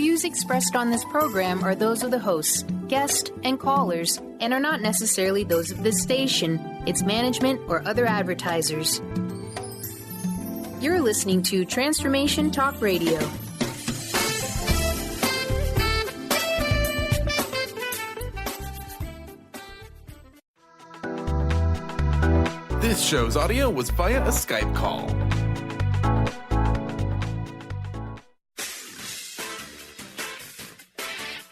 views expressed on this program are those of the hosts, guests, and callers, and are not necessarily those of this station, its management, or other advertisers. You're listening to Transformation Talk Radio. This show's audio was via a Skype call.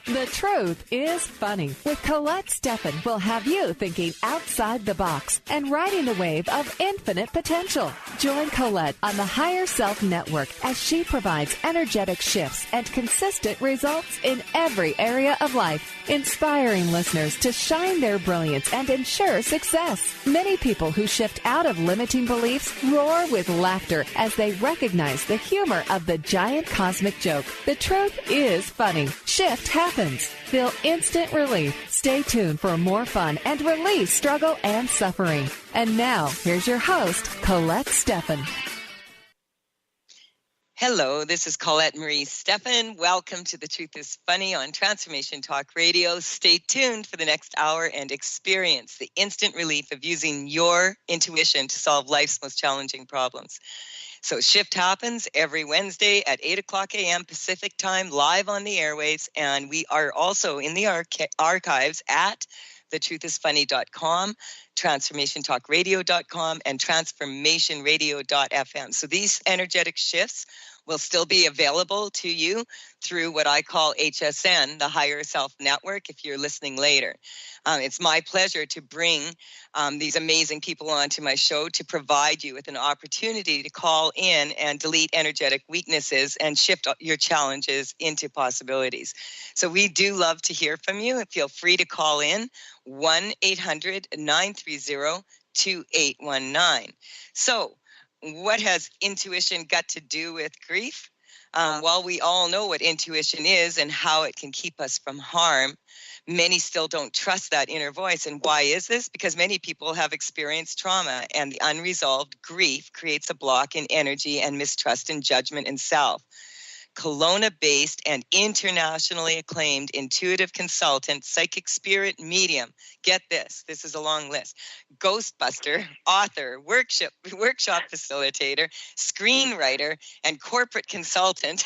The Truth is Funny with Colette Stefan will have you thinking outside the box and riding the wave of infinite potential. Join Colette on the Higher Self Network as she provides energetic shifts and consistent results in every area of life, inspiring listeners to shine their brilliance and ensure success. Many people who shift out of limiting beliefs roar with laughter as they recognize the humor of the giant cosmic joke. The truth is funny. Shift happens. Feel instant relief. Stay tuned for more fun and release struggle and suffering. And now, here's your host, Colette Stefan. Hello, this is Colette Marie Stefan. Welcome to The Truth is Funny on Transformation Talk Radio. Stay tuned for the next hour and experience the instant relief of using your intuition to solve life's most challenging problems. So Shift happens every Wednesday at 8 o'clock a.m. Pacific time, live on the airwaves. And we are also in the archives at thetruthisfunny.com, transformationtalkradio.com, and transformationradio.fm. So these energetic shifts will still be available to you through what I call HSN, the Higher Self Network, if you're listening later. It's my pleasure to bring these amazing people onto my show to provide you with an opportunity to call in and delete energetic weaknesses and shift your challenges into possibilities. So we do love to hear from you. Feel free to call in 1-800-930-2819. So what has intuition got to do with grief? While we all know what intuition is and how it can keep us from harm, many still don't trust that inner voice. And why is this? Because many people have experienced trauma, and the unresolved grief creates a block in energy and mistrust and judgment in self. Kelowna-based and internationally acclaimed intuitive consultant, psychic spirit medium. Get this is a long list. Ghostbuster, author, workshop facilitator, screenwriter, and corporate consultant.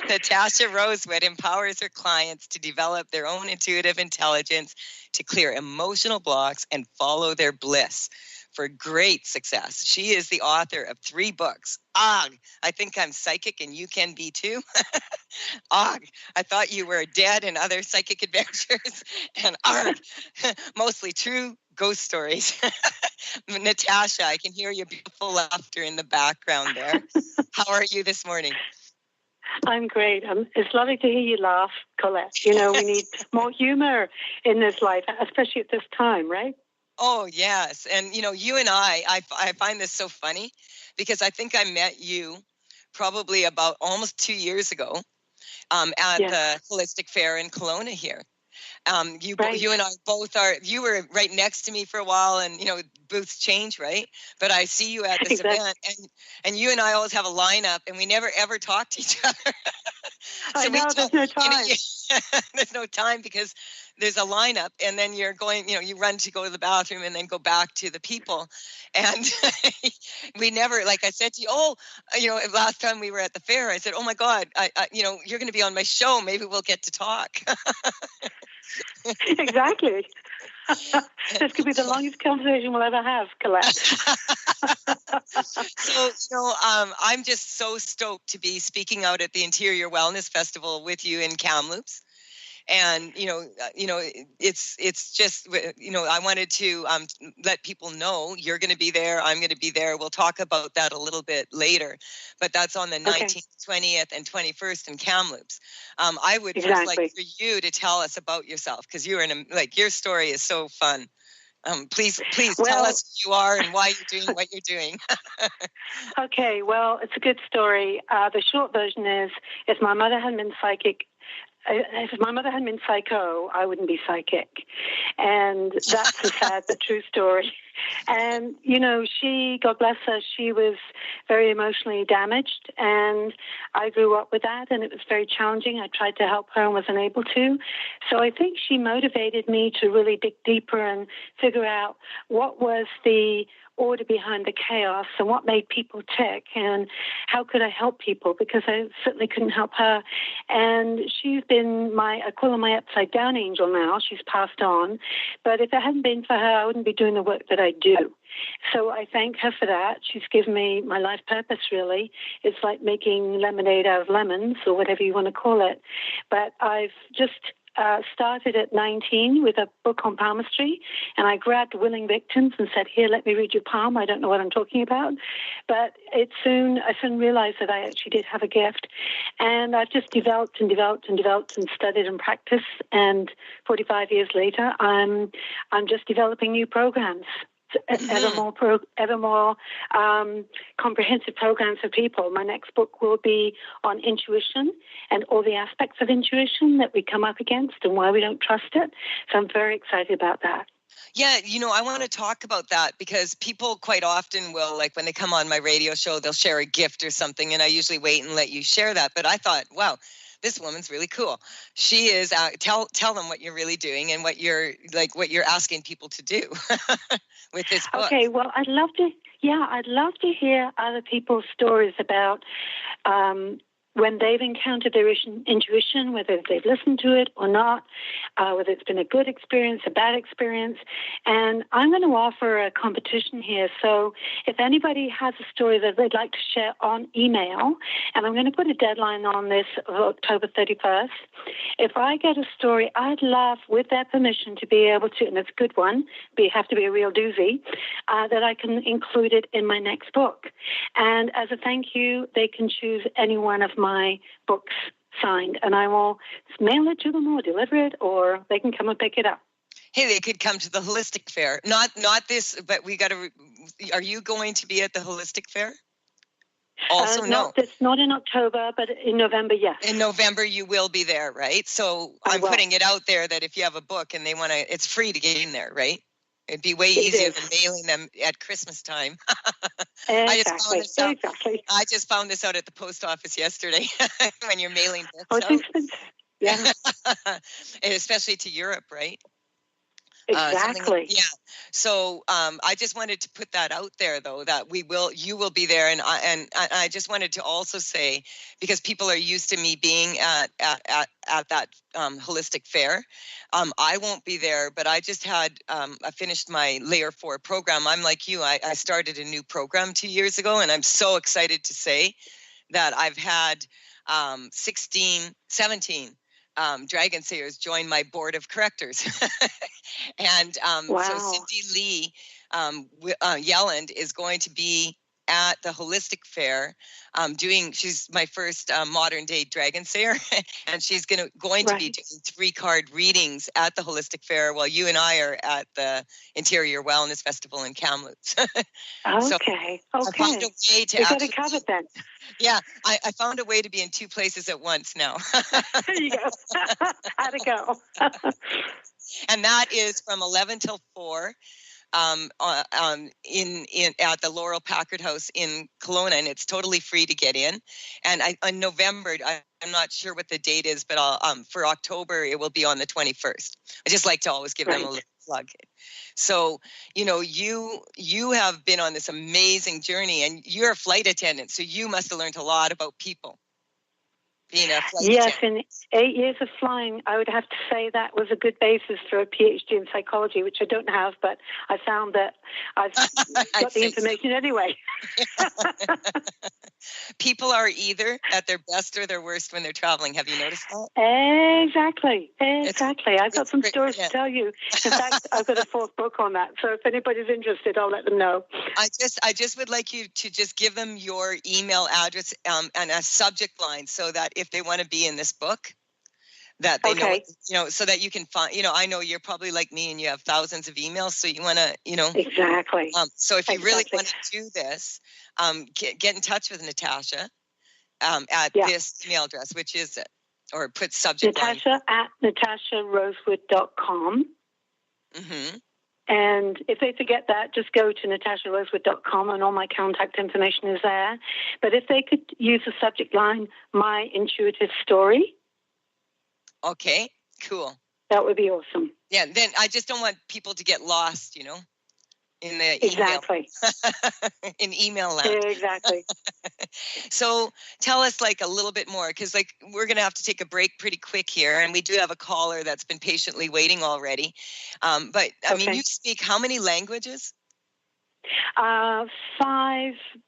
Natasha Rosewood empowers her clients to develop their own intuitive intelligence to clear emotional blocks and follow their bliss for great success. She is the author of 3 books. I think I'm psychic and you can be too. I thought you were dead and other psychic adventures. And mostly true ghost stories. Natasha, I can hear your beautiful laughter in the background there. How are you this morning? I'm great. It's lovely to hear you laugh, Colette. You know, we need more humor in this life, especially at this time, right? Oh, yes. And, you know, you and I find this so funny because I think I met you probably about almost 2 years ago at the Holistic Fair in Kelowna here. You and I both you were right next to me for a while, and, you know, booths change, right? But I see you at this event, and you and I always have a lineup, and we never ever talk to each other. I know, there's no time. There's no time because there's a lineup, and then you're going, you know, you run to go to the bathroom and then go back to the people. And we never, like I said to you, last time we were at the fair, I said, oh my God, you know, you're going to be on my show. Maybe we'll get to talk. Exactly. This could be the longest conversation we'll ever have, Colette. So, I'm just so stoked to be speaking out at the Interior Wellness Festival with you in Kamloops. And, it's just, I wanted to let people know you're going to be there. I'm going to be there. We'll talk about that a little bit later. But that's on the 19th, 20th, and 21st in Kamloops. I would just like for you to tell us about yourself, because you're your story is so fun. Please tell us who you are and why you're doing what you're doing. Okay, well, it's a good story. The short version is, if my mother hadn't been psychic, if my mother hadn't been psycho, I wouldn't be psychic. And that's the sad but true story. And, she, God bless her, she was very emotionally damaged, and I grew up with that, and it was very challenging. I tried to help her and was unable to. So I think she motivated me to really dig deeper and figure out what was the order behind the chaos and what made people tick and how could I help people, because I certainly couldn't help her. And she's been I call her my upside down angel now. She's passed on. But if it hadn't been for her, I wouldn't be doing the work that I do. So I thank her for that. She's given me my life purpose, really. It's like making lemonade out of lemons, or whatever you want to call it. But I've just started at 19 with a book on palmistry, and I grabbed willing victims and said, here, let me read your palm. I don't know what I'm talking about. But I soon realized that I actually did have a gift. And I've just developed and studied and practiced. And 45 years later, I'm just developing new programs. Ever more comprehensive programs for people. My next book will be on intuition and all the aspects of intuition that we come up against and why we don't trust it. So I'm very excited about that. Yeah, I want to talk about that because people quite often will, like when they come on my radio show, they'll share a gift or something, and I usually wait and let you share that. But I thought, wow, this woman's really cool. She is. Tell them what you're really doing and what you're asking people to do with this book. Okay, well, I'd love to hear other people's stories about when they've encountered their intuition, whether they've listened to it or not, whether it's been a good experience, a bad experience. And I'm going to offer a competition here. So if anybody has a story that they'd like to share on email, and I'm going to put a deadline on this of October 31st, if I get a story, I'd love, with their permission, to be able to, and it's a good one, have to be a real doozy, that I can include it in my next book. And as a thank you, they can choose any one of my books signed, and I will mail it to them or deliver it, or they can come and pick it up. Hey, they could come to the Holistic Fair. Not this, but we got to. Are you going to be at the Holistic Fair? Also, no. It's not in October, but in November, yes. In November, you will be there, right? So I'm putting it out there that if you have a book and they want to, it's free to get in there, right? It'd be way easier than mailing them at Christmas time. Exactly. I just found this out at the post office yesterday when you're mailing books out. Yeah. And especially to Europe, right? Exactly. Yeah. So I just wanted to put that out there, though, that you will be there, and I just wanted to also say, because people are used to me being at that Holistic Fair, I won't be there, but I just I finished my Layer 4 program. I'm like you. I started a new program 2 years ago, and I'm so excited to say that I've had 17 Dragon Sayers join my board of correctors. And so Cindy Lee Yelland is going to be at the Holistic Fair she's my first modern day Dragon Sayer, and she's going to be doing 3-card readings at the Holistic Fair while you and I are at the Interior Wellness Festival in Kamloops. Okay. So I found a way to got it covered then. Yeah, I found a way to be in 2 places at once now. There you go. How'd it go? And that is from 11 till 4 in at the Laurel Packard House in Kelowna, and it's totally free to get in. And in November, I'm not sure what the date is, but for October it will be on the 21st. I just like to always give them a little plug. So you have been on this amazing journey, and you're a flight attendant, so you must have learned a lot about people. Being a flight attendant. In 8 years of flying, I would have to say that was a good basis for a PhD in psychology, which I don't have, but I found that I've got the information anyway. People are either at their best or their worst when they're traveling. Have you noticed that? Exactly. I've got some stories to tell you. In fact, I've got a 4th book on that. So if anybody's interested, I'll let them know. I just would like you to just give them your email address and a subject line so that if they want to be in this book, that they know, so that you can find, I know you're probably like me and you have thousands of emails. So you want to, Exactly. So if you really want to do this, get in touch with Natasha at this email address, which is it? Or put subject Natasha line. at natasharosewood.com. Mm-hmm. And if they forget that, just go to natasharosewood.com and all my contact information is there. But if they could use the subject line, My Intuitive Story. Okay, cool. That would be awesome. Yeah, then I just don't want people to get lost, in the Exactly. email. In email land. Exactly. So tell us like a little bit more, because like we're going to have to take a break pretty quick here, and we do have a caller that's been patiently waiting already. But I mean, you speak how many languages? 5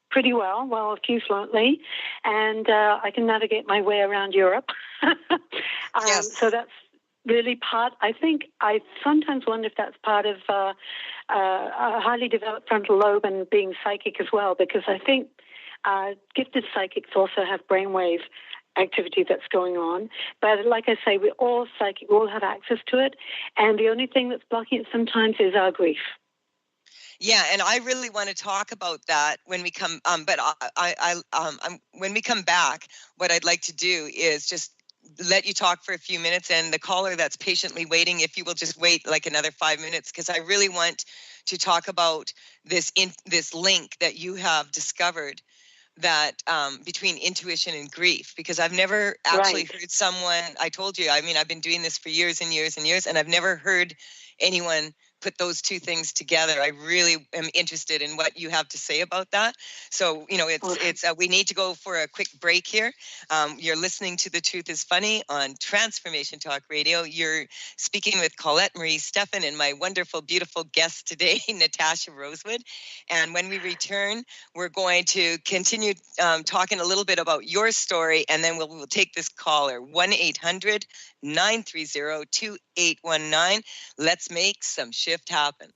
pretty well, a few fluently, and I can navigate my way around Europe. Yes. So that's really part, I think, I sometimes wonder if that's part of a highly developed frontal lobe and being psychic as well, because I think gifted psychics also have brainwave activity that's going on. But like I say, we're all psychic, we all have access to it, and the only thing that's blocking it sometimes is our grief. Yeah, and I really want to talk about that when we come. But when we come back, what I'd like to do is just let you talk for a few minutes, and the caller that's patiently waiting, if you will just wait like another 5 minutes, because I really want to talk about this link that you have discovered that between intuition and grief, because I've never actually heard someone. I told you, I mean, I've been doing this for years and years and years, and I've never heard anyone put those two things together. I really am interested in what you have to say about that. So, it's we need to go for a quick break here. You're listening to The Truth is Funny on Transformation Talk Radio. You're speaking with Colette Marie Stefan and my wonderful, beautiful guest today, Natasha Rosewood. And when we return, we're going to continue talking a little bit about your story, and then we'll take this caller, 1-800-930-2819. Let's make some shift happen.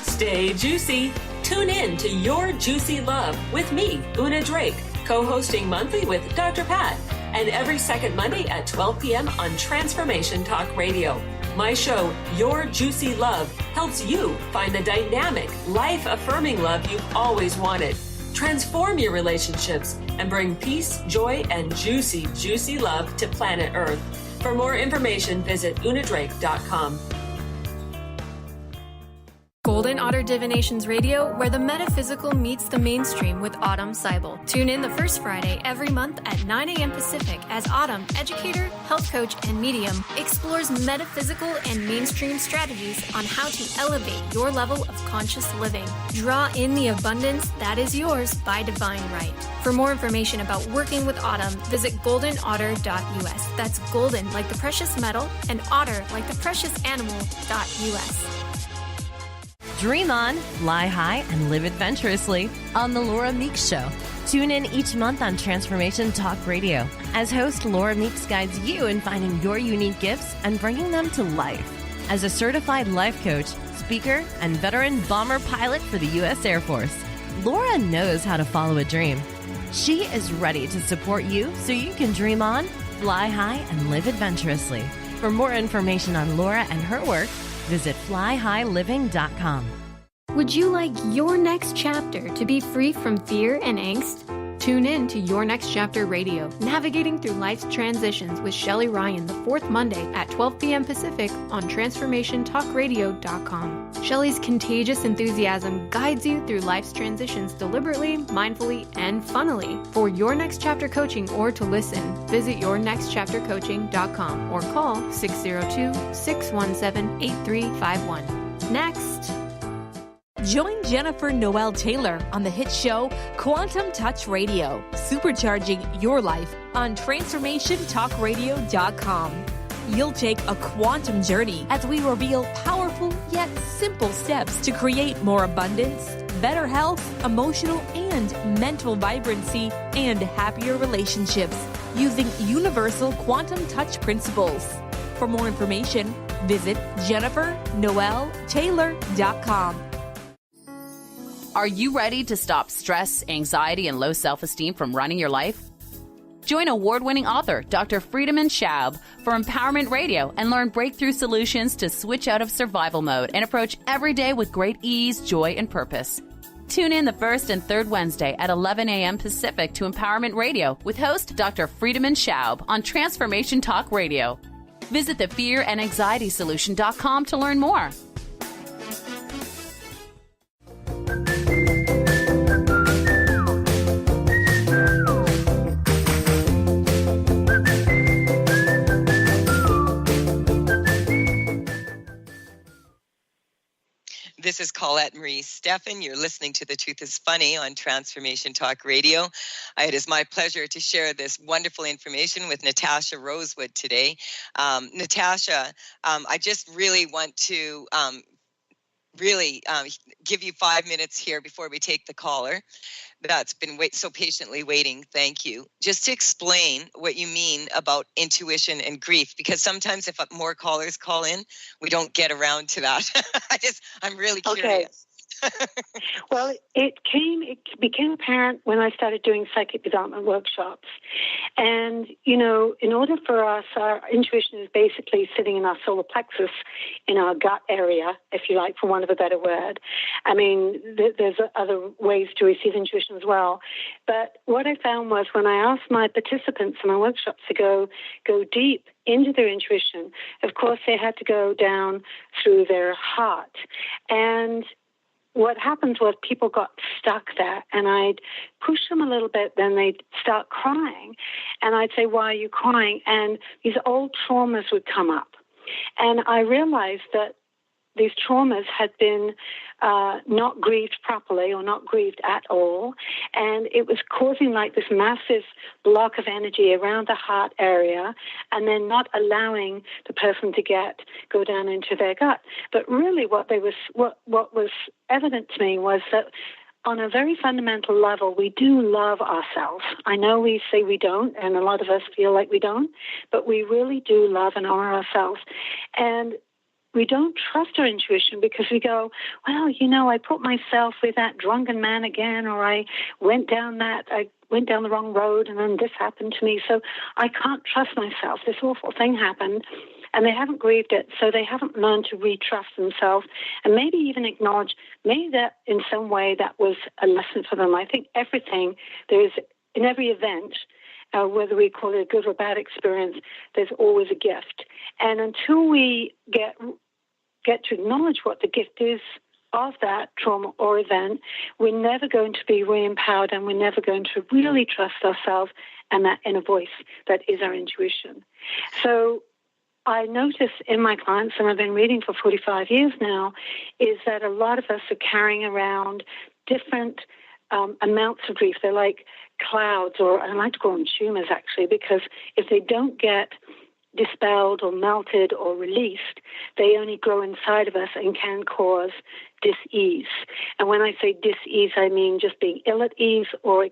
Stay juicy. Tune in to Your Juicy Love with me, Una Drake, co-hosting monthly with Dr. Pat, and every second Monday at 12 p.m. on Transformation Talk Radio. My show, Your Juicy Love, helps you find the dynamic, life-affirming love you've always wanted. Transform your relationships and bring peace, joy, and juicy, juicy love to planet Earth. For more information, visit unadrake.com. Golden Otter Divinations Radio, where the metaphysical meets the mainstream with Autumn Seibel. Tune in the first Friday every month at 9 a.m. Pacific as Autumn, educator, health coach, and medium, explores metaphysical and mainstream strategies on how to elevate your level of conscious living. Draw in the abundance that is yours by divine right. For more information about working with Autumn, visit goldenotter.us. That's golden like the precious metal and otter like the precious animal.us. Dream on, fly high, and live adventurously on The Laura Meeks Show. Tune in each month on Transformation Talk Radio as host Laura Meeks guides you in finding your unique gifts and bringing them to life. As a certified life coach, speaker, and veteran bomber pilot for the U.S. Air Force, Laura knows how to follow a dream. She is ready to support you so you can dream on, fly high, and live adventurously. For more information on Laura and her work, visit flyhighliving.com. Would you like your next chapter to be free from fear and angst? Tune in to Your Next Chapter Radio, navigating through life's transitions with Shelley Ryan the fourth Monday at 12 p.m. Pacific on TransformationTalkRadio.com. Shelley's contagious enthusiasm guides you through life's transitions deliberately, mindfully, and funnily. For Your Next Chapter coaching or to listen, visit yournextchaptercoaching.com or call 602-617-8351. Next. Join Jennifer Noel Taylor on the hit show Quantum Touch Radio, supercharging your life on TransformationTalkRadio.com. You'll take a quantum journey as we reveal powerful yet simple steps to create more abundance, better health, emotional and mental vibrancy, and happier relationships using universal quantum touch principles. For more information, visit JenniferNoelTaylor.com. Are you ready to stop stress, anxiety, and low self-esteem from running your life? Join award-winning author Dr. Friedemann Schaub for Empowerment Radio and learn breakthrough solutions to switch out of survival mode and approach every day with great ease, joy, and purpose. Tune in the first and third Wednesday at 11 a.m. Pacific to Empowerment Radio with host Dr. Friedemann Schaub on Transformation Talk Radio. Visit thefearandanxietysolution.com to learn more. This is Colette Marie Stefan. You're listening to The Truth is Funny on Transformation Talk Radio. It is my pleasure to share this wonderful information with Natasha Rosewood today. Natasha, I just really want to give you 5 minutes here before we take the caller that's been so patiently waiting. Thank you. Just to explain what you mean about intuition and grief, because sometimes if more callers call in, we don't get around to that. I'm really curious. Well, it became apparent when I started doing psychic development workshops. And, in order for us, our intuition is basically sitting in our solar plexus, in our gut area, if you like, for want of a better word. I mean, there's other ways to receive intuition as well. But what I found was when I asked my participants in my workshops to go deep into their intuition, of course, they had to go down through their heart. And what happened was people got stuck there, and I'd push them a little bit, then they'd start crying. And I'd say, why are you crying? And these old traumas would come up. And I realized that these traumas had been not grieved properly or not grieved at all. And it was causing like this massive block of energy around the heart area and then not allowing the person to go down into their gut. But really what was evident to me was that on a very fundamental level, we do love ourselves. I know we say we don't, and a lot of us feel like we don't, but we really do love and honor ourselves. And we don't trust our intuition because we go, well, I put myself with that drunken man again, or I went down the wrong road and then this happened to me. So I can't trust myself. This awful thing happened and they haven't grieved it. So they haven't learned to retrust themselves and maybe even acknowledge maybe that in some way that was a lesson for them. I think everything there is in every event, whether we call it a good or bad experience, there's always a gift. And until we get to acknowledge what the gift is of that trauma or event, we're never going to be re-empowered and we're never going to really trust ourselves and that inner voice that is our intuition. So I notice in my clients, and I've been reading for 45 years now, is that a lot of us are carrying around different amounts of grief. They're like clouds, or I like to call them tumors actually, because if they don't get dispelled or melted or released, they only grow inside of us and can cause dis-ease. And when I say dis-ease, I mean just being ill at ease, or,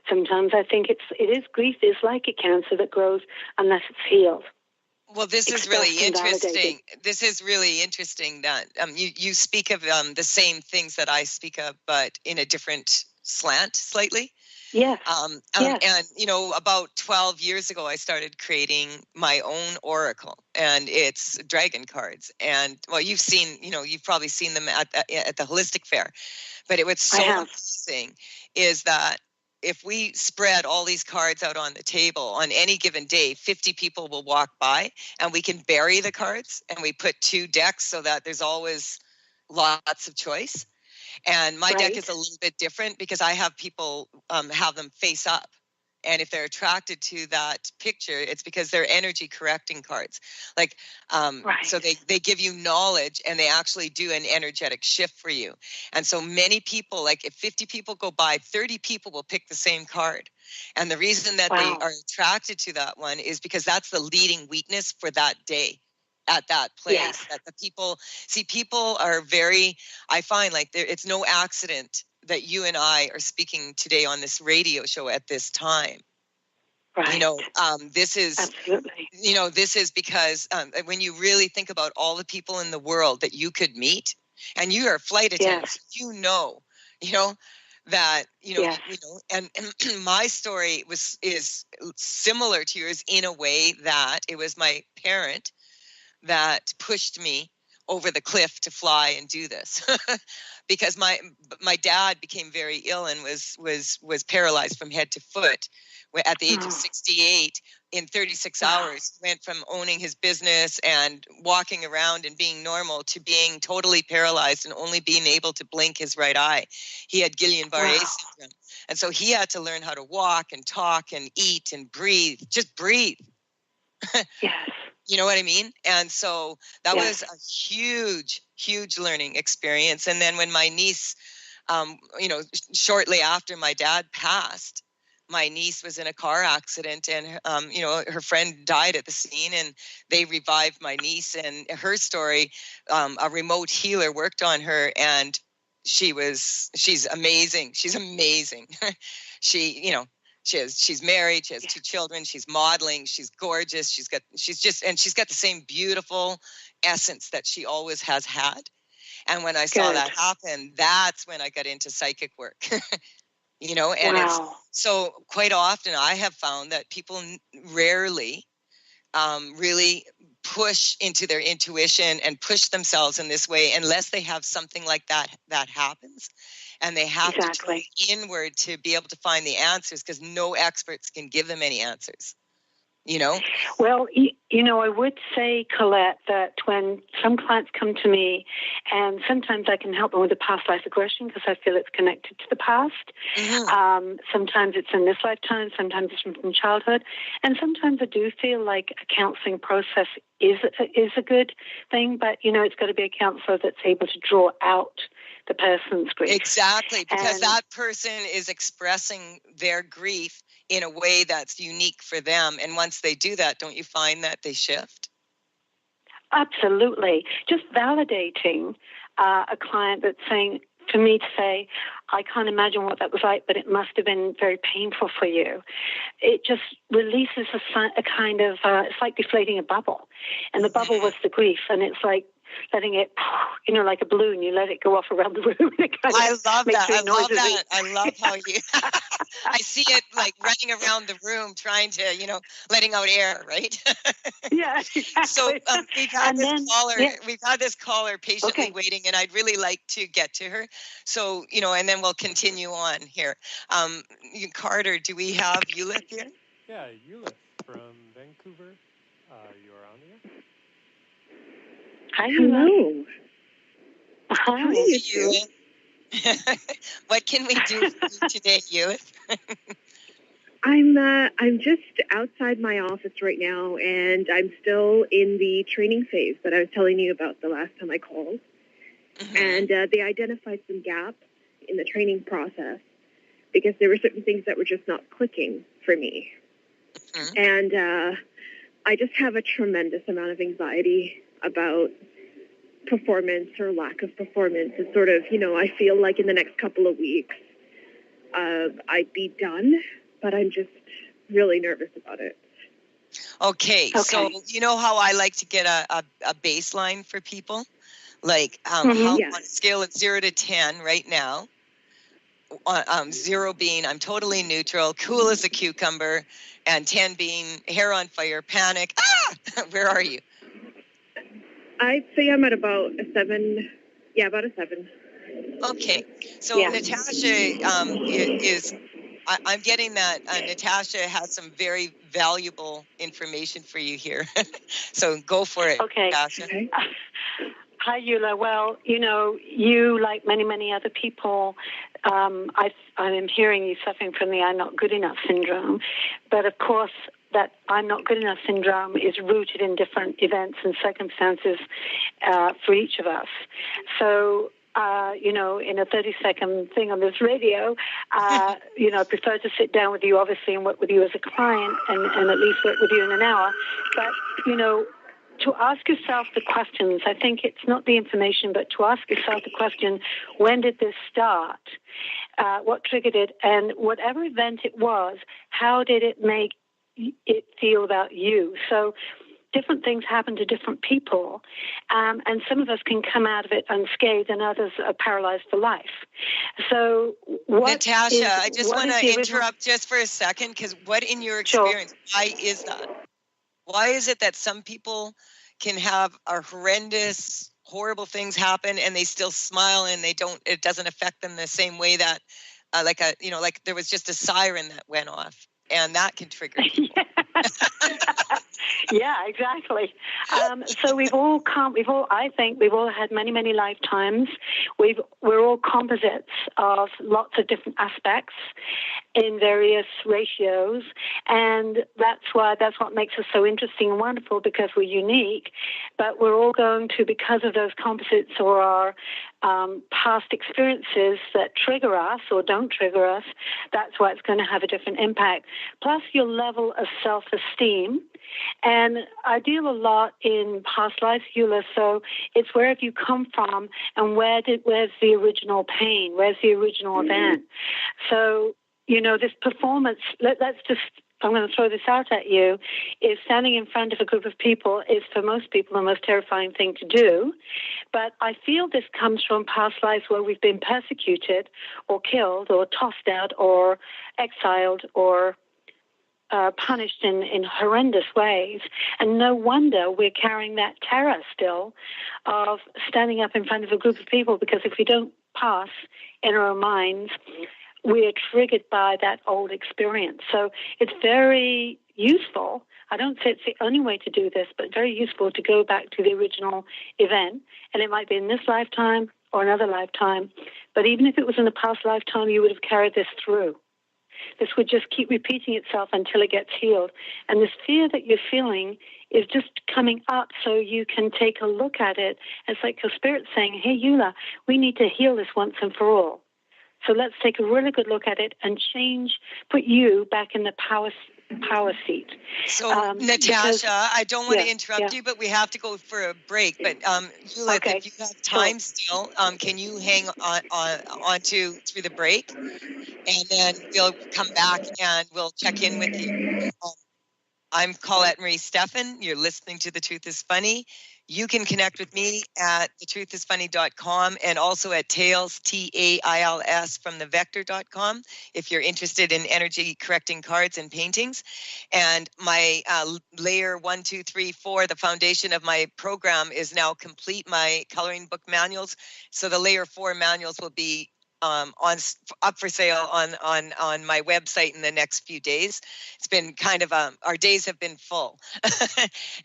sometimes I think it is grief is like a cancer that grows unless it's healed. Well, this is really interesting. This is really interesting that you speak of the same things that I speak of, but in a different slant slightly. Yes. And, about 12 years ago, I started creating my own oracle, and it's dragon cards. And, well, you've probably seen them at the Holistic Fair. But what's so interesting is that if we spread all these cards out on the table on any given day, 50 people will walk by, and we can bury the cards, and we put 2 decks so that there's always lots of choice. And my deck is a little bit different because I have people have them face up. And if they're attracted to that picture, it's because they're energy correcting cards. So they give you knowledge and they actually do an energetic shift for you. And so many people, like if 50 people go by, 30 people will pick the same card. And the reason that they are attracted to that one is because that's the leading weakness for that day. At that place, that the people are very, I find like it's no accident that you and I are speaking today on this radio show at this time. Right. This is, absolutely. This is because when you really think about all the people in the world that you could meet, and you are flight attendants, that, and my story is similar to yours in a way that it was my parent that pushed me over the cliff to fly and do this. Because my dad became very ill and was paralyzed from head to foot at the age of 68. In 36 hours, went from owning his business and walking around and being normal to being totally paralyzed and only being able to blink his right eye. He had Guillain-Barré syndrome. And so he had to learn how to walk and talk and eat and breathe, just breathe. Yes. You know what I mean? And so that was a huge, huge learning experience. And then when my niece, shortly after my dad passed, my niece was in a car accident and, her friend died at the scene, and they revived my niece. And her story, a remote healer worked on her, and she's amazing. She's amazing. She's married. She has 2 children. She's modeling. She's gorgeous. She's got the same beautiful essence that she always has had. And when I saw that happen, that's when I got into psychic work. It's so quite often I have found that people rarely really push into their intuition and push themselves in this way unless they have something like that happens. And they have to turn inward to be able to find the answers, because no experts can give them any answers. Well, I would say, Colette, that when some clients come to me, and sometimes I can help them with a past life regression because I feel it's connected to the past. Mm-hmm. Sometimes it's in this lifetime, sometimes it's from childhood, and sometimes I do feel like a counseling process is a good thing, but, it's got to be a counselor that's able to draw out the person's grief. Exactly, because that person is expressing their grief in a way that's unique for them. And once they do that, don't you find that they shift? Absolutely. Just validating a client that's saying, for me to say, I can't imagine what that was like, but it must have been very painful for you. It just releases a kind of, it's like deflating a bubble. And the bubble was the grief. And it's like letting it, like a balloon, you let it go off around the room. I love that. I love how you, I see it like running around the room trying to, letting out air, right? Yeah. Exactly. So we've had this caller patiently waiting, and I'd really like to get to her. So, and then we'll continue on here. Carter, do we have Eulith here? Yeah, Eulith from Vancouver. You're on here. Hi, hello. Hi, Eulith. What can we do for you today, Eulith? I'm just outside my office right now, and I'm still in the training phase that I was telling you about the last time I called. Mm-hmm. And they identified some gaps in the training process because there were certain things that were just not clicking for me. Mm-hmm. And I just have a tremendous amount of anxiety about performance or lack of performance. It's sort of, I feel like in the next couple of weeks, I'd be done, but I'm just really nervous about it. Okay. So you know how I like to get a baseline for people? Like how on a scale of 0 to 10 right now, 0 being I'm totally neutral, cool as a cucumber, and 10 being hair on fire, panic. Where are you? I'd say I'm at about a 7. Yeah, about a 7. Okay. So Natasha I'm getting that Natasha has some very valuable information for you here. So go for it, Natasha. Okay. Hi, Eula. Well, you, like many, many other people, I am hearing you suffering from the I'm not good enough syndrome. But of course, that I'm not good enough syndrome is rooted in different events and circumstances for each of us. So, in a 30-second thing on this radio, I prefer to sit down with you, obviously, and work with you as a client and at least work with you in an hour. But, to ask yourself the questions, I think it's not the information, but to ask yourself the question, when did this start? What triggered it? And whatever event it was, how did it make it feel about you? So different things happen to different people, and some of us can come out of it unscathed and others are paralyzed for life. So Natasha, I just want to interrupt just for a second, because what in your experience, why is that? Why is it that some people can have a horrendous, horrible things happen and they still smile and it doesn't affect them the same way that like there was just a siren that went off, and that can trigger people. Yeah, exactly. So I think we've all had many, many lifetimes. We're all composites of lots of different aspects in various ratios, and that's what makes us so interesting and wonderful, because we're unique, but we're all going to, because of those composites or our past experiences that trigger us or don't trigger us, that's why it's going to have a different impact. Plus your level of self-esteem. And I deal a lot in past lives, Eula, so it's where have you come from and where's the original pain, where's the original event. So, this performance, I'm going to throw this out at you, is standing in front of a group of people is for most people the most terrifying thing to do. But I feel this comes from past lives where we've been persecuted or killed or tossed out or exiled or punished in horrendous ways. And no wonder we're carrying that terror still of standing up in front of a group of people, because if we don't pass in our own minds, we are triggered by that old experience. So it's very useful. I don't say it's the only way to do this, but very useful to go back to the original event. And it might be in this lifetime or another lifetime. But even if it was in a past lifetime, you would have carried this through. This would just keep repeating itself until it gets healed. And this fear that you're feeling is just coming up so you can take a look at it. It's like your spirit saying, hey, Eula, we need to heal this once and for all. So let's take a really good look at it and put you back in the power seat. So, Natasha, I don't want to interrupt you, but we have to go for a break. But Eula, if you have time still, can you hang on through the break? And then we'll come back and we'll check in with you. I'm Colette Marie Stefan. You're listening to The Truth is Funny. You can connect with me at thetruthisfunny.com and also at Tails, Tails, from thevector.com if you're interested in energy correcting cards and paintings. And my layer 1, 2, 3, 4, the foundation of my program is now complete, my coloring book manuals. So the layer 4 manuals will be up for sale on my website in the next few days. It's been kind of our days have been full.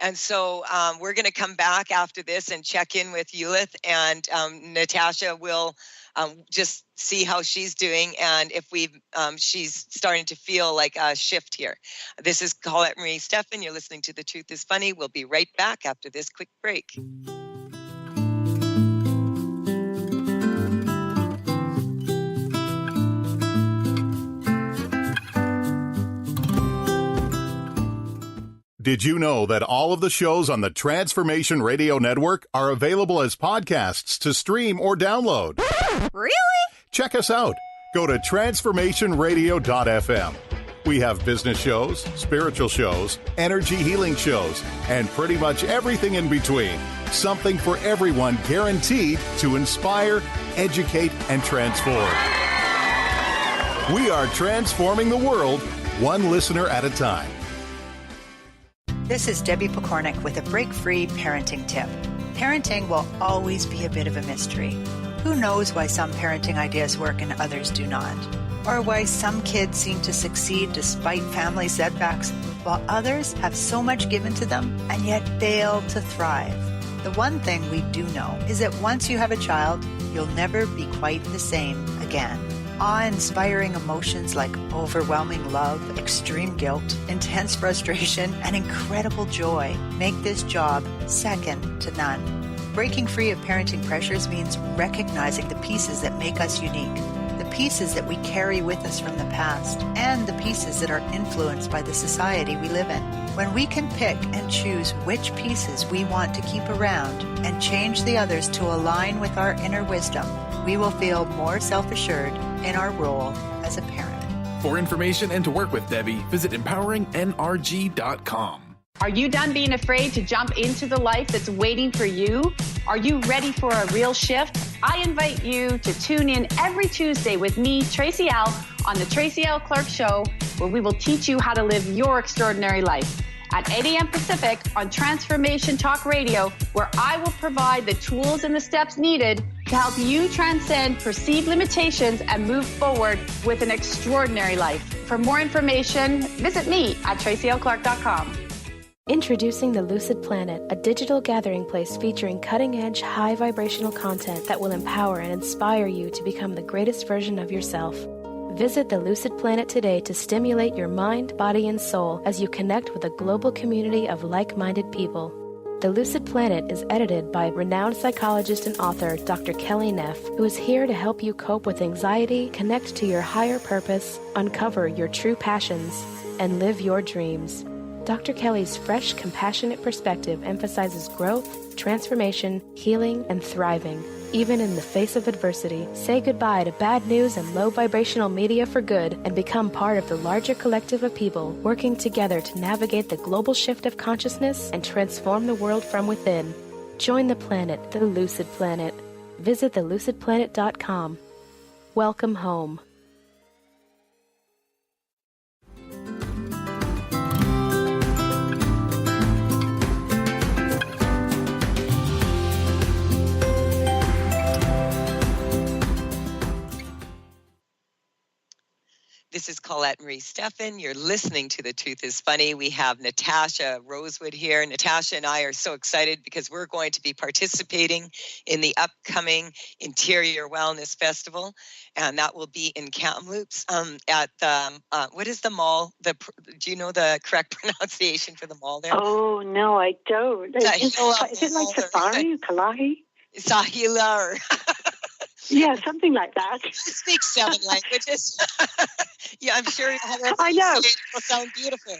And so we're going to come back after this and check in with Eulith, and Natasha will just see how she's doing and if she's starting to feel like a shift here. This is Colette Marie Stefan. You're listening to The Truth is Funny. We'll be right back after this quick break. Did you know that all of the shows on the Transformation Radio Network are available as podcasts to stream or download? Really? Check us out. Go to transformationradio.fm. We have business shows, spiritual shows, energy healing shows, and pretty much everything in between. Something for everyone, guaranteed to inspire, educate, and transform. We are transforming the world, one listener at a time. This is Debbie Pokornik with a break-free parenting tip. Parenting will always be a bit of a mystery. Who knows why some parenting ideas work and others do not? Or why some kids seem to succeed despite family setbacks, while others have so much given to them and yet fail to thrive. The one thing we do know is that once you have a child, you'll never be quite the same again. Awe-inspiring emotions like overwhelming love, extreme guilt, intense frustration, and incredible joy make this job second to none. Breaking free of parenting pressures means recognizing the pieces that make us unique, the pieces that we carry with us from the past, and the pieces that are influenced by the society we live in. When we can pick and choose which pieces we want to keep around and change the others to align with our inner wisdom, we will feel more self-assured in our role as a parent. For information and to work with Debbie, visit empoweringnrg.com. Are you done being afraid to jump into the life that's waiting for you? Are you ready for a real shift? I invite you to tune in every Tuesday with me, Tracy L., on the Tracy L. Clark Show, where we will teach you how to live your extraordinary life. at 8 a.m. Pacific on Transformation Talk Radio, where I will provide the tools and the steps needed to help you transcend perceived limitations and move forward with an extraordinary life. For more information, visit me at tracylclark.com. Introducing the Lucid Planet, a digital gathering place featuring cutting-edge, high-vibrational content that will empower and inspire you to become the greatest version of yourself. Visit the Lucid Planet today to stimulate your mind, body, and soul as you connect with a global community of like-minded people. The Lucid Planet is edited by renowned psychologist and author Dr. Kelly Neff, who is here to help you cope with anxiety, connect to your higher purpose, uncover your true passions, and live your dreams. Dr. Kelly's fresh, compassionate perspective emphasizes growth, transformation, healing, and thriving, even in the face of adversity. Say goodbye to bad news and low vibrational media for good and become part of the larger collective of people working together to navigate the global shift of consciousness and transform the world from within. Join the planet, the Lucid Planet. Visit thelucidplanet.com. Welcome home. This is Colette Marie Stefan. You're listening to The Truth is Funny. We have Natasha Rosewood here. Natasha and I are so excited because we're going to be participating in the upcoming Interior Wellness Festival, and that will be in Kamloops at the, what is the mall? Do you know the correct pronunciation for the mall there? Oh, no, I don't. Is it like Safari or Kalahi? Sahila or... Yeah, something like that. You speak 7 languages. Yeah, I'm sure I know. It will sound beautiful.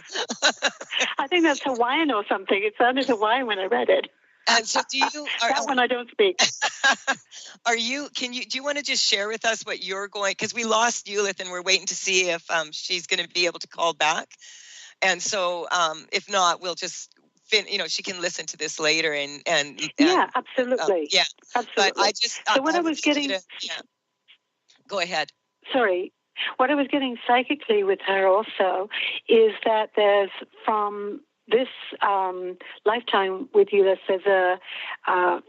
I think that's Hawaiian or something. It sounded Hawaiian when I read it. And so do you... that one I don't speak. Do you want to just share with us what you're going... Because we lost Eulith and we're waiting to see if she's going to be able to call back. And so if not, we'll just... she can listen to this later and yeah, absolutely. Yeah, absolutely. But I just go ahead. Sorry, what I was getting psychically with her also is that there's from this lifetime with you, there's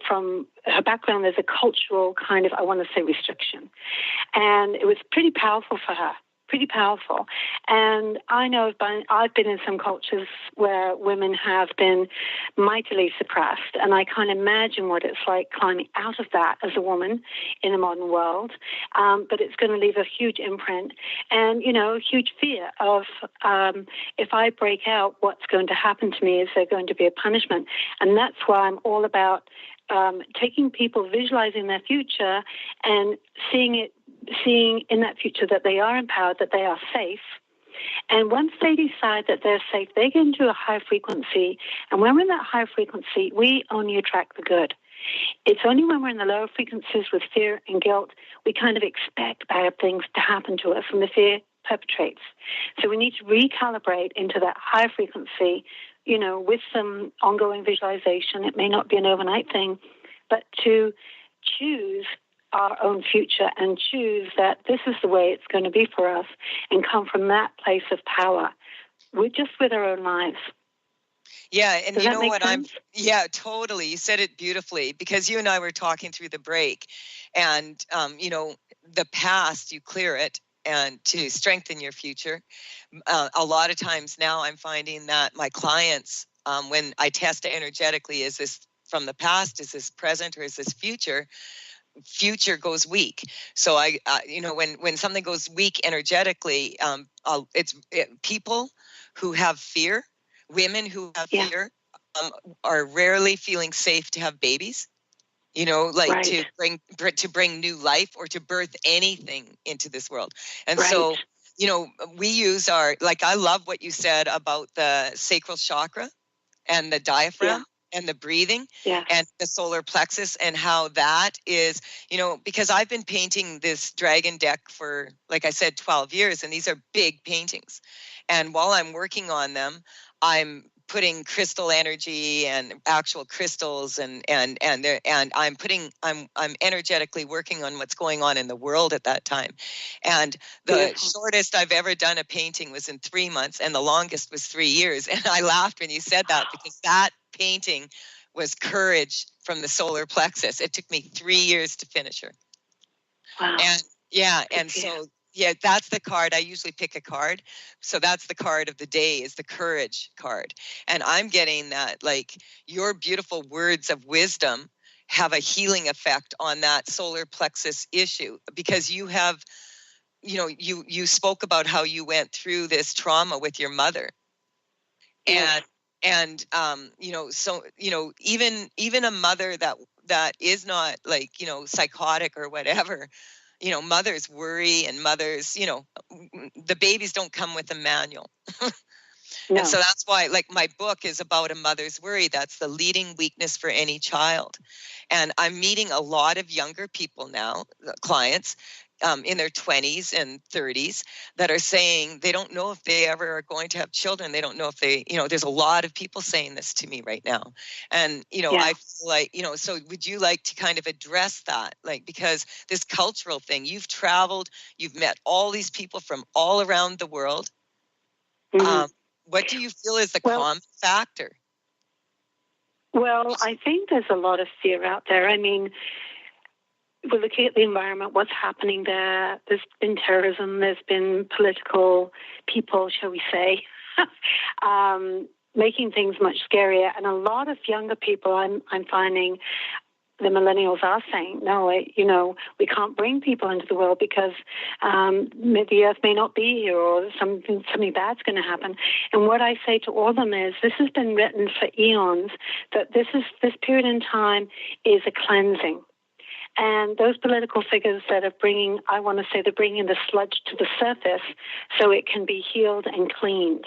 from her background, there's a cultural kind of, I want to say, restriction, and it was pretty powerful for her. Pretty powerful. And I know I've been in some cultures where women have been mightily suppressed, and I can't imagine what it's like climbing out of that as a woman in the modern world. But it's going to leave a huge imprint and, huge fear of if I break out, what's going to happen to me? Is there going to be a punishment? And that's why I'm all about taking people, visualizing their future and seeing in that future that they are empowered, that they are safe. And once they decide that they're safe, they get into a high frequency. And when we're in that high frequency, we only attract the good. It's only when we're in the lower frequencies with fear and guilt, we kind of expect bad things to happen to us, and the fear perpetrates. So we need to recalibrate into that high frequency, with some ongoing visualization. It may not be an overnight thing, but to choose our own future and choose that this is the way it's going to be for us and come from that place of power. We're just with our own lives. Yeah, and Does you that know make what sense? yeah, totally. You said it beautifully because you and I were talking through the break and, the past, you clear it and to strengthen your future. A lot of times now I'm finding that my clients, when I test energetically, is this from the past, is this present, or is this future? Future goes weak. So when something goes weak energetically, people who have fear, women who have fear, are rarely feeling safe to have babies. Right. to bring new life or to birth anything into this world. And so, we use I love what you said about the sacral chakra and the diaphragm. And the breathing and the solar plexus and how that is, because I've been painting this dragon deck for, like I said, 12 years, and these are big paintings. And while I'm working on them, I'm putting crystal energy and actual crystals and I'm energetically working on what's going on in the world at that time. And the shortest I've ever done a painting was in 3 months, and the longest was 3 years. And I laughed when you said that, because that painting was courage from the solar plexus. It took me 3 years to finish her. Wow. And that's the card. I usually pick a card. So that's the card of the day, is the courage card. And I'm getting that, like, your beautiful words of wisdom have a healing effect on that solar plexus issue, because you have, you spoke about how you went through this trauma with your mother. Yes. And even a mother that is not, like, psychotic or whatever, mothers worry, and mothers, the babies don't come with a manual. No. And so that's why, like, my book is about a mother's worry. That's the leading weakness for any child. And I'm meeting a lot of younger people now, clients, in their 20s and 30s, that are saying they don't know if they ever are going to have children. They don't know if they, there's a lot of people saying this to me right now. And, I feel like, so would you like to kind of address that? Like, because this cultural thing, you've traveled, you've met all these people from all around the world. Mm-hmm. What do you feel is the common factor? Well, I think there's a lot of fear out there. I mean, we're looking at the environment, what's happening there. There's been terrorism, there's been political people, shall we say, making things much scarier. And a lot of younger people, I'm finding, the millennials are saying, no, we can't bring people into the world because the earth may not be here, or something bad's going to happen. And what I say to all of them is, this has been written for eons, that this period in time is a cleansing. And those political figures that are bringing the sludge to the surface so it can be healed and cleaned.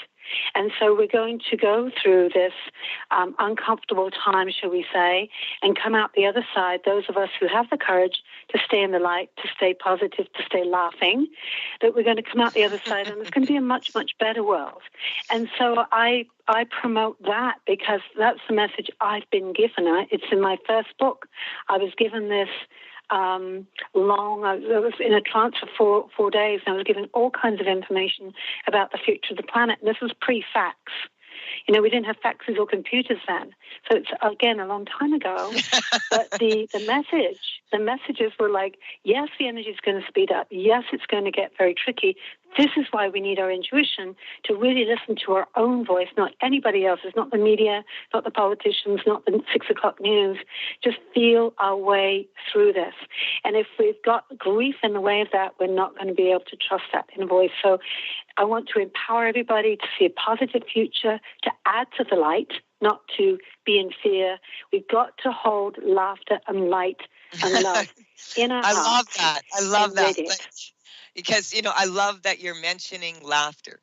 And so we're going to go through this uncomfortable time, shall we say, and come out the other side, those of us who have the courage to stay in the light, to stay positive, to stay laughing, that we're going to come out the other side, and it's going to be a much, much better world. And so I promote that, because that's the message I've been given. It's in my first book. I was given this I was in a trance for 4 days, and I was given all kinds of information about the future of the planet. And this was pre-fax. We didn't have faxes or computers then. So it's, again, a long time ago. But the messages were like, yes, the energy is going to speed up. Yes, it's going to get very tricky. This is why we need our intuition to really listen to our own voice, not anybody else's, not the media, not the politicians, not the 6 o'clock news. Just feel our way through this. And if we've got grief in the way of that, we're not going to be able to trust that inner voice. So I want to empower everybody to see a positive future, to add to the light, not to be in fear. We've got to hold laughter and light and love in our hearts. I love that. Because, I love that you're mentioning laughter.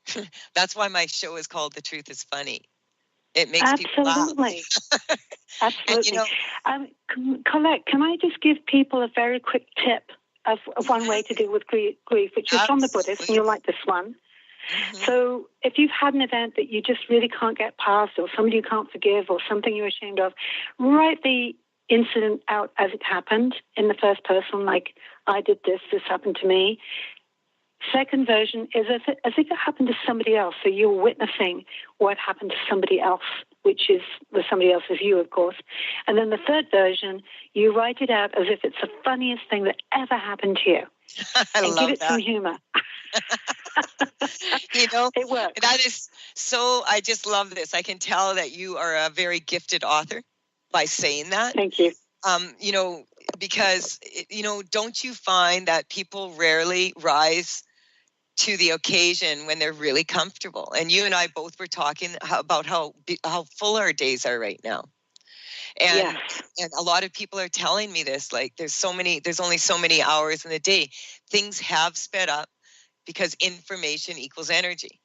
That's why my show is called The Truth is Funny. It makes people laugh. Absolutely. And, Colette, can I just give people a very quick tip of one way to deal with grief, which is from the Buddhist, and you'll like this one. Mm-hmm. So if you've had an event that you just really can't get past, or somebody you can't forgive, or something you're ashamed of, write the incident out as it happened in the first person, like, I did this happened to me. Second version is as if it happened to somebody else. So you're witnessing what happened to somebody else, which is the somebody else is you, of course. And then the third version, you write it out as if it's the funniest thing that ever happened to you. And give it some humor. It works. That is so, I just love this. I can tell that you are a very gifted author by saying that. Thank you. Because, don't you find that people rarely rise to the occasion when they're really comfortable? And you and I both were talking about how full our days are right now. And, and a lot of people are telling me this, like, there's only so many hours in the day. Things have sped up because information equals energy.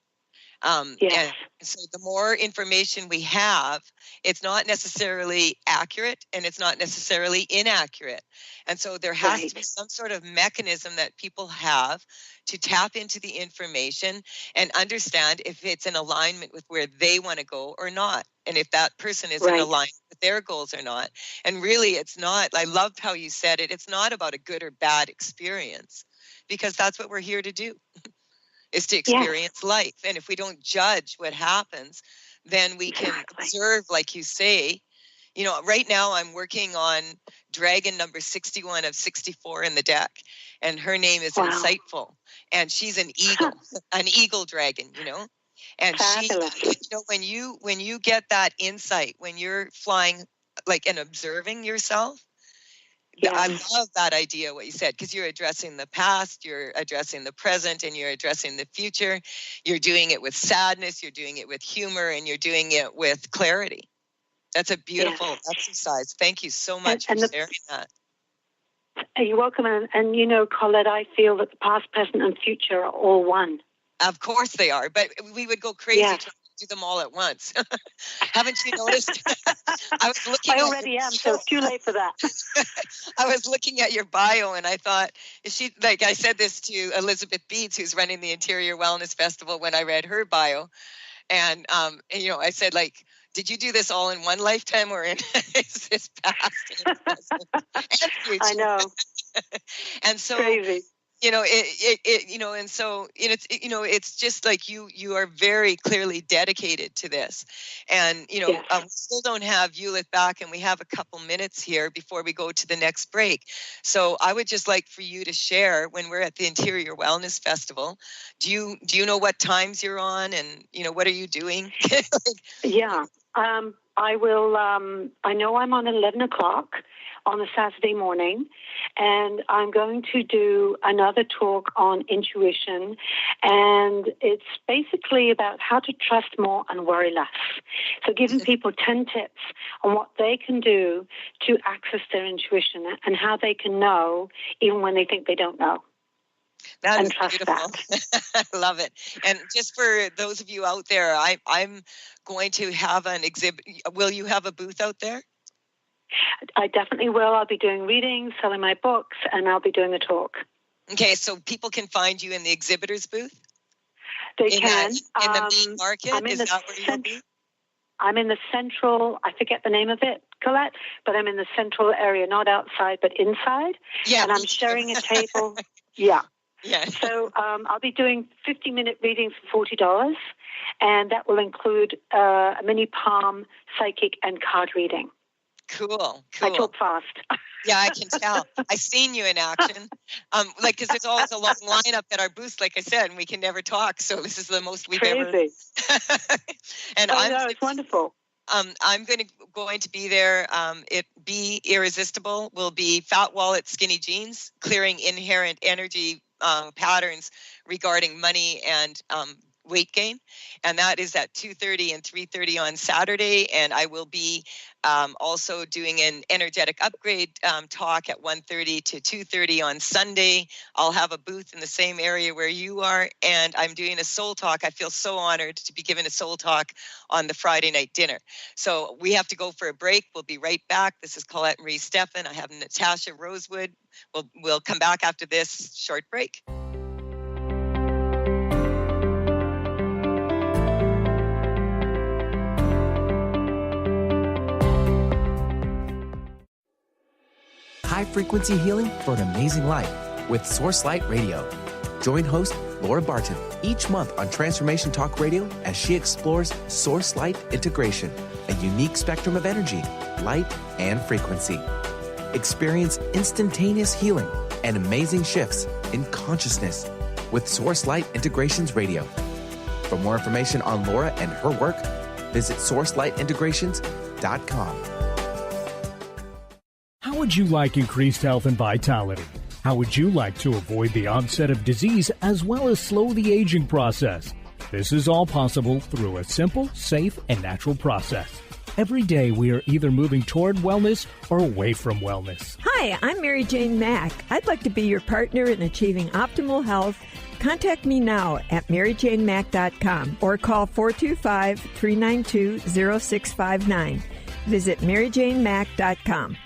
And so the more information we have, it's not necessarily accurate and it's not necessarily inaccurate. And so there has to be some sort of mechanism that people have to tap into the information and understand if it's in alignment with where they want to go or not. And if that person is in alignment with their goals or not. And really, it's not, I loved how you said it, it's not about a good or bad experience, because that's what we're here to do. Is to experience life. And if we don't judge what happens, then we can observe, like you say. You know, right now I'm working on dragon number 61 of 64 in the deck. And her name is Insightful. And she's an eagle, an eagle dragon, you know. And she, you know, when you get that insight, when you're flying like and observing yourself, I love that idea, what you said, because you're addressing the past, you're addressing the present, and you're addressing the future. You're doing it with sadness, you're doing it with humor, and you're doing it with clarity. That's a beautiful exercise. Thank you so much for sharing that. You're welcome. And you know, Colette, I feel that the past, present, and future are all one. Of course they are, but we would go crazy trying to do them all at once. Haven't you noticed? I already am, so it's too late for that. I was looking at your bio and I thought, is she, like I said this to Elizabeth Beats, who's running the Interior Wellness Festival, when I read her bio. And you know, I said, like, did you do this all in one lifetime, or is this past and present and future? I know. And so, crazy. You know, you know, and so it's, you know, it's just like you are very clearly dedicated to this. And, you know, we still don't have Eulith back, and we have a couple minutes here before we go to the next break. So I would just like for you to share, when we're at the Interior Wellness Festival, do you know what times you're on, and, you know, what are you doing? I will, I know I'm on 11 o'clock on a Saturday morning, and I'm going to do another talk on intuition, and it's basically about how to trust more and worry less. So giving people 10 tips on what they can do to access their intuition and how they can know even when they think they don't know. That is beautiful. I love it. And just for those of you out there, I'm going to have an exhibit. Will you have a booth out there? I definitely will. I'll be doing readings, selling my books, and I'll be doing a talk. Okay, so people can find you in the exhibitor's booth? They can. In the main market? Is that where you'll be? I'm in the central, I forget the name of it, Colette, but I'm in the central area, not outside, but inside. Yeah. And I'm sharing a table. So I'll be doing 50-minute readings for $40, and that will include a mini palm, psychic, and card reading. Cool. I talk fast. Yeah, I can tell. I've seen you in action. Like, because there's always a long lineup at our booth, like I said, and we can never talk. So this is the most we've ever. And it's wonderful. I'm going to be there. It Be Irresistible will be Fat Wallet, Skinny Jeans, clearing inherent energy patterns regarding money and weight gain, and that is at 2:30 and 3:30 on Saturday. And I will be also doing an energetic upgrade talk at 1:30 to 2:30 on Sunday. I'll have a booth in the same area where you are, and I'm doing a soul talk. I feel so honored to be given a soul talk on the Friday night dinner. So we have to go for a break. We'll be right back. This is Colette Marie Stefan. I have Natasha Rosewood. We'll come back after this short break. High-frequency healing for an amazing life with Source Light Radio. Join host Laura Barton each month on Transformation Talk Radio as she explores Source Light integration, a unique spectrum of energy, light, and frequency. Experience instantaneous healing and amazing shifts in consciousness with Source Light Integrations Radio. For more information on Laura and her work, visit sourcelightintegrations.com. How would you like increased health and vitality? How would you like to avoid the onset of disease as well as slow the aging process? This is all possible through a simple, safe, and natural process. Every day we are either moving toward wellness or away from wellness. Hi, I'm Mary Jane Mack. I'd like to be your partner in achieving optimal health, Contact me now at maryjanemack.com or call 425-392-0659. Visit maryjanemack.com.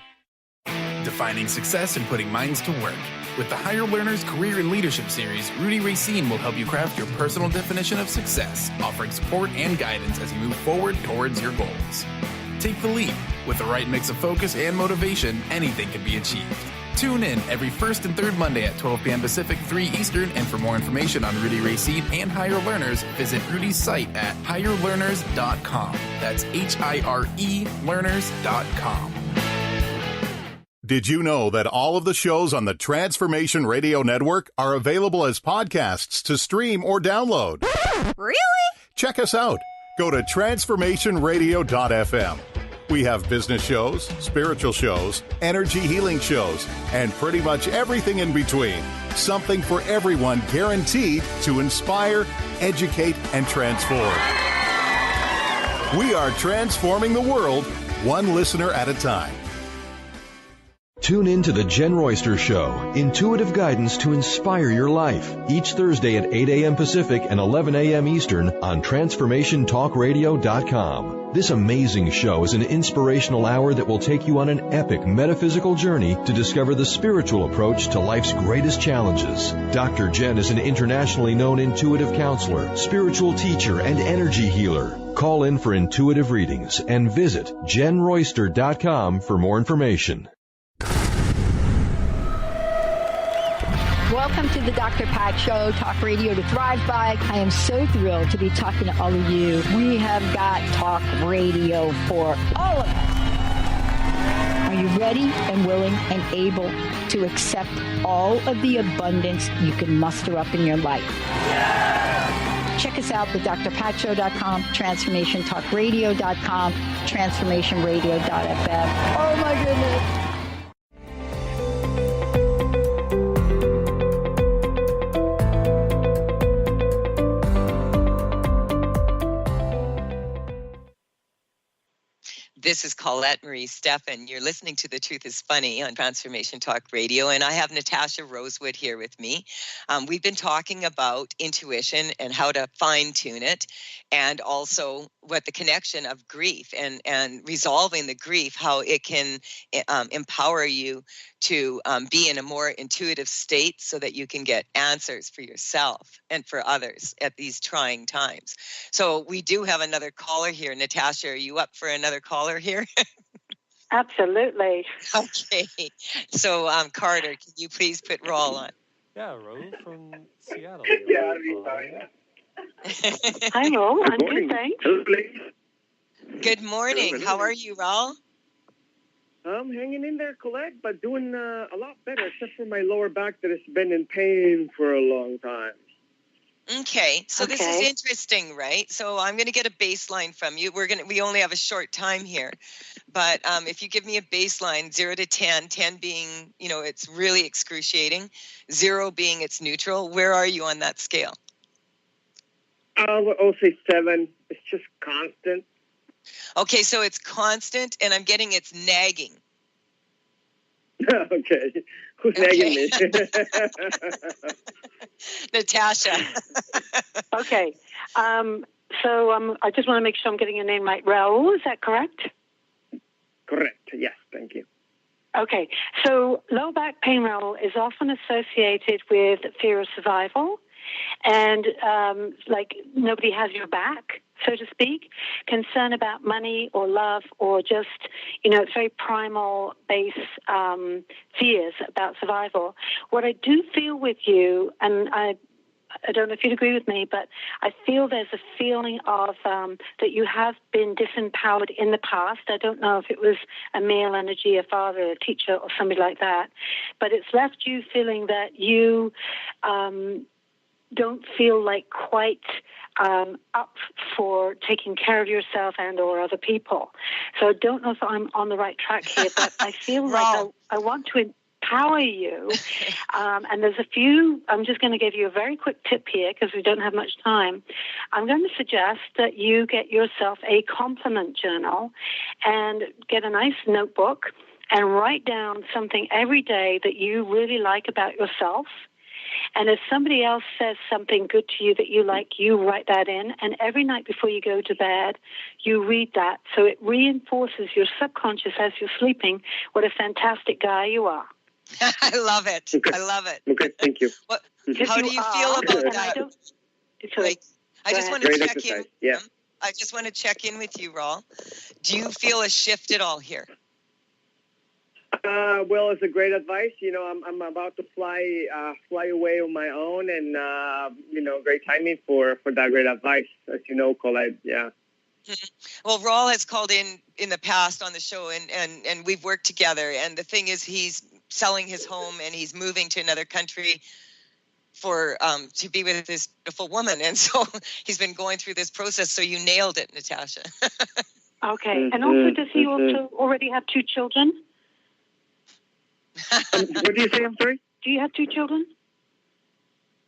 Defining success and putting minds to work. With the Higher Learners Career and Leadership Series, Rudy Racine will help you craft your personal definition of success, offering support and guidance as you move forward towards your goals. Take the leap. With the right mix of focus and motivation, anything can be achieved. Tune in every first and third Monday at 12 p.m. Pacific, 3 Eastern, and for more information on Rudy Racine and Higher Learners, visit Rudy's site at higherlearners.com. That's HIRE learners.com. Did you know that all of the shows on the Transformation Radio Network are available as podcasts to stream or download? Really? Check us out. Go to transformationradio.fm. We have business shows, spiritual shows, energy healing shows, and pretty much everything in between. Something for everyone, guaranteed to inspire, educate, and transform. We are transforming the world, one listener at a time. Tune in to the Jen Royster Show, intuitive guidance to inspire your life, each Thursday at 8 a.m. Pacific and 11 a.m. Eastern on TransformationTalkRadio.com. This amazing show is an inspirational hour that will take you on an epic metaphysical journey to discover the spiritual approach to life's greatest challenges. Dr. Jen is an internationally known intuitive counselor, spiritual teacher, and energy healer. Call in for intuitive readings and visit JenRoyster.com for more information. Welcome to the Dr. Pat Show, talk radio to thrive by. I am so thrilled to be talking to all of you. We have got talk radio for all of us. Are you ready and willing and able to accept all of the abundance you can muster up in your life? Check us out at drpatshow.com, transformationtalkradio.com, transformationradio.fm. Oh my goodness. This is Colette Marie Stefan. You're listening to The Truth is Funny on Transformation Talk Radio, and I have Natasha Rosewood here with me. We've been talking about intuition and how to fine-tune it, and also what the connection of grief and resolving the grief, how it can empower you to be in a more intuitive state so that you can get answers for yourself and for others at these trying times. So we do have another caller here. Natasha, are you up for another caller here? Absolutely. Okay. So Carter, can you please put Raul on? Yeah, Raul from Seattle. Hi, Raul. I'm good, thanks. Good morning. How are you, Raul? I'm hanging in there, Colette, but doing a lot better, except for my lower back that has been in pain for a long time. Okay, so this is interesting, right? So I'm going to get a baseline from you. We only have a short time here, but if you give me a baseline, 0 to 10, 10 being, it's really excruciating, 0 being it's neutral. Where are you on that scale? I'll say 7. It's just constant. Okay, so it's constant, and I'm getting it's nagging. Okay. Who's nagging me? Natasha. Okay. So I just want to make sure I'm getting your name right. Raul, is that correct? Correct. Yes, thank you. Okay. So low back pain, Raul, is often associated with fear of survival and like nobody has your back, so to speak, concern about money or love or just, it's very primal base fears about survival. What I do feel with you, and I don't know if you'd agree with me, but I feel there's a feeling of that you have been disempowered in the past. I don't know if it was a male energy, a father, a teacher, or somebody like that, but it's left you feeling that you don't feel like quite up for taking care of yourself and or other people. So I don't know if I'm on the right track here, but I feel like I want to empower you. And there's a few, I'm just going to give you a very quick tip here because we don't have much time. I'm going to suggest that you get yourself a compliment journal and get a nice notebook and write down something every day that you really like about yourself. And if somebody else says something good to you that you like, you write that in. And every night before you go to bed, you read that. So it reinforces your subconscious as you're sleeping what a fantastic guy you are. I love it. Okay. I love it. Okay, thank you. How do you feel about that? I just want to Great check exercise. in. Yeah. I just want to check in with you, Raul. Do you feel a shift at all here? Well, it's a great advice. I'm about to fly away on my own, and great timing for that great advice, as you know, Colette. Yeah. Well, Raul has called in the past on the show, and we've worked together. And the thing is, he's selling his home and he's moving to another country for to be with this beautiful woman, and so he's been going through this process. So you nailed it, Natasha. Okay, and also, does he also already have 2 children? What do you say? I'm sorry. Do you have 2 children?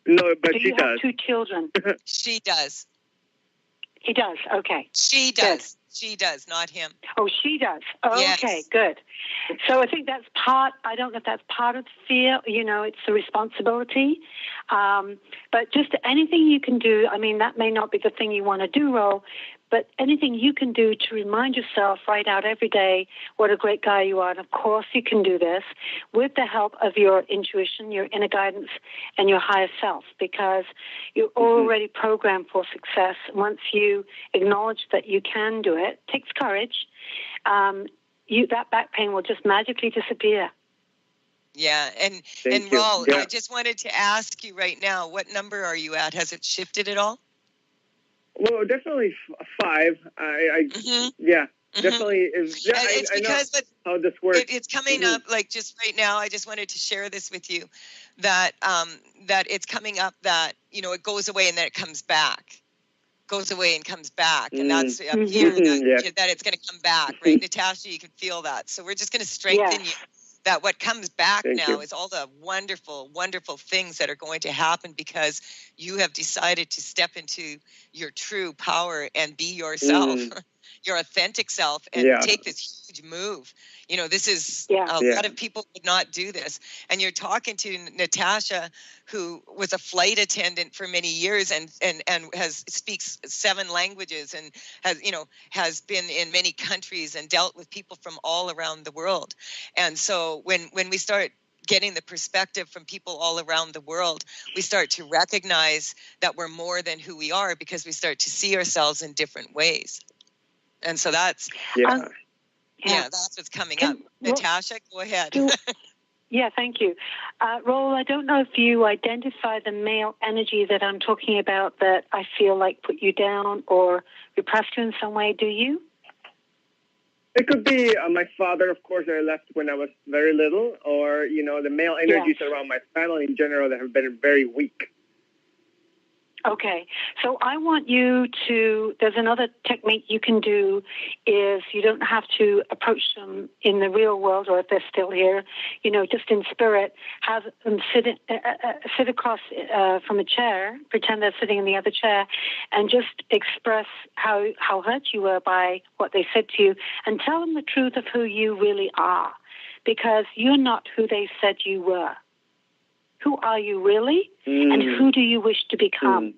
No, but do she you does. Have 2 children? She does. He does. Okay. She does. She does, not him. Oh, she does. Okay, yes. Good. So I think that's part, I don't know if that's part of the fear, it's the responsibility. But just anything you can do, I mean, that may not be the thing you want to do, Ro, but anything you can do to remind yourself, write out every day what a great guy you are. And of course you can do this with the help of your intuition, your inner guidance, and your higher self, because you're already programmed for success. Once you acknowledge that you can do it takes courage, that back pain will just magically disappear. Yeah, and Raul, I just wanted to ask you right now, what number are you at? Has it shifted at all? Well, definitely 5. Definitely. It's because I know how this works. It's coming up, like just right now. I just wanted to share this with you, that it's coming up that it goes away and then it comes back. Goes away and comes back, and that's up here that it's going to come back, right? Natasha, you can feel that. So we're just going to strengthen you. That what comes back now is all the wonderful, wonderful things that are going to happen because you have decided to step into your true power and be yourself, your authentic self, and take this huge move. This is a lot of people would not do this. And you're talking to Natasha, who was a flight attendant for many years and speaks 7 languages and has been in many countries and dealt with people from all around the world. And so when we start getting the perspective from people all around the world, we start to recognize that we're more than who we are because we start to see ourselves in different ways. And so that's that's what's coming up. Natasha, go ahead. Thank you. Raul, I don't know if you identify the male energy that I'm talking about that I feel like put you down or repressed you in some way, do you? It could be my father, of course, I left when I was very little, or, the male energies around my family in general that have been very weak. Okay, so I want you to, there's another technique you can do is you don't have to approach them in the real world or if they're still here, just in spirit, have them sit across from a chair, pretend they're sitting in the other chair, and just express how hurt you were by what they said to you and tell them the truth of who you really are, because you're not who they said you were. Who are you really? And who do you wish to become?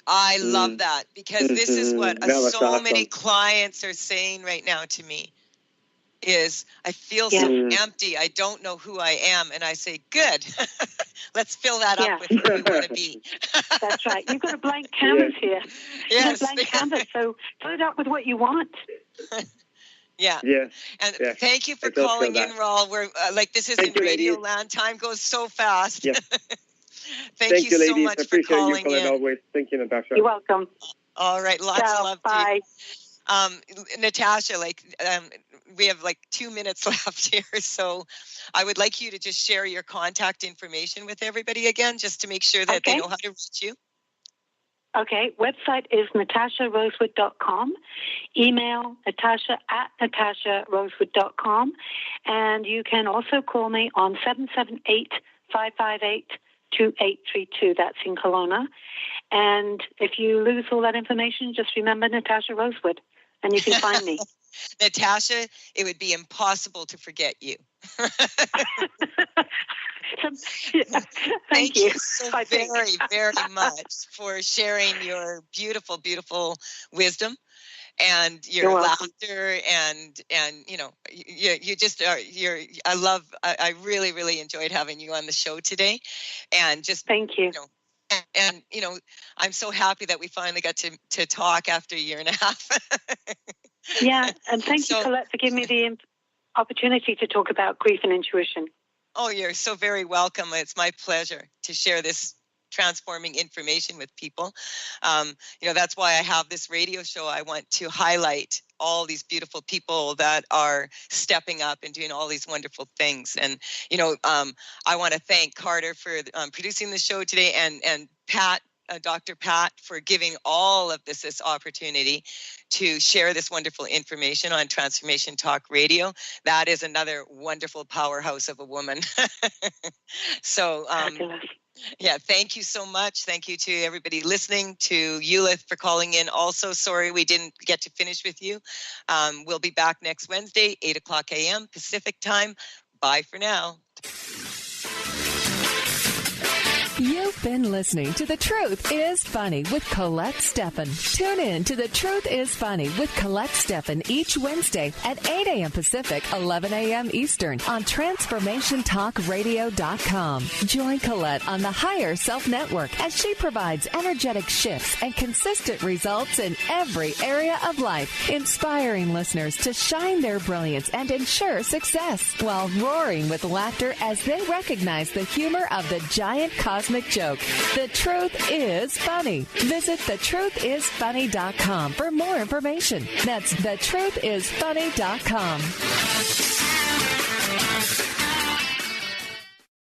I love that because this is what so many clients are saying right now to me is I feel so empty. I don't know who I am. And I say, good. Let's fill that up with who we want to be. That's right. You've got a blank canvas here. Yes. You've got a blank canvas, so fill it up with what you want. And thank you for calling in, Raul. We're this is in Radio Land. Time goes so fast. Thank you so much for calling in. Always. Thank you, Natasha. You're welcome. All right, lots of love to you. Natasha, we have 2 minutes left here, so I would like you to just share your contact information with everybody again, just to make sure that they know how to reach you. Okay, website is natasharosewood.com, email natasha@natasharosewood.com, and you can also call me on 778-558-2832. That's in Kelowna. And if you lose all that information, just remember Natasha Rosewood, and you can find me. Natasha, it would be impossible to forget you. Thank you so very, very much for sharing your beautiful, beautiful wisdom and your laughter and you just are I really, really enjoyed having you on the show today, and just thank you. And I'm so happy that we finally got to talk after a year and a half. Yeah, and thank you, Colette, for giving me the opportunity to talk about grief and intuition. Oh, you're so very welcome. It's my pleasure to share this transforming information with people. That's why I have this radio show. I want to highlight all these beautiful people that are stepping up and doing all these wonderful things. And, I want to thank Carter for producing the show today, and Pat, Dr. Pat, for giving all of this opportunity to share this wonderful information on Transformation Talk Radio. That is another wonderful powerhouse of a woman. So, yeah, thank you so much. Thank you to everybody listening, to Eulith for calling in. Also, sorry we didn't get to finish with you. We'll be back next Wednesday, 8 o'clock a.m. Pacific time. Bye for now. You've been listening to The Truth is Funny with Colette Stefan. Tune in to The Truth is Funny with Colette Stefan each Wednesday at 8 a.m. Pacific, 11 a.m. Eastern on TransformationTalkRadio.com. Join Colette on the Higher Self Network as she provides energetic shifts and consistent results in every area of life, inspiring listeners to shine their brilliance and ensure success while roaring with laughter as they recognize the humor of the giant cosmic joke. The Truth is Funny. Visit thetruthisfunny.com for more information. That's thetruthisfunny.com.